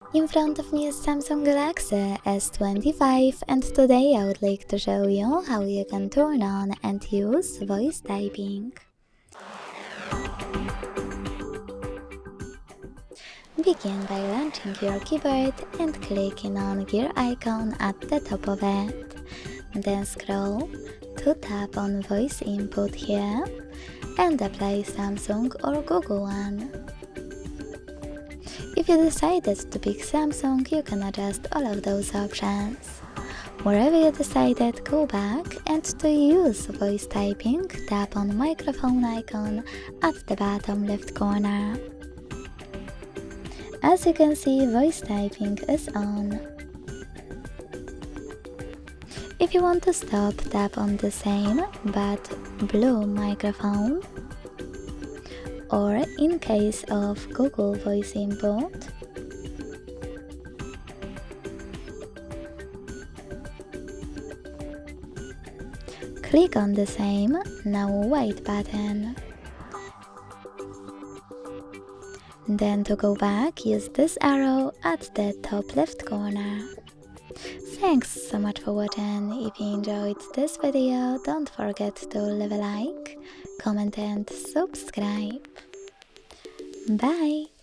In front of me is Samsung Galaxy S25 and today I would like to show you how you can turn on and use voice typing. Begin by launching your keyboard and clicking on gear icon at the top of it. Then scroll to tap on voice input here and apply Samsung or Google one. If you decided to pick Samsung, you can adjust all of those options. Wherever you decided, go back and to use voice typing, tap on microphone icon at the bottom left corner. As you can see, voice typing is on. If you want to stop, tap on the same but blue microphone. Or in case of Google voice input, click on the same, now white button. Then to go back, use this arrow at the top left corner. Thanks so much for watching. If you enjoyed this video, don't forget to leave a like, comment and subscribe. Bye!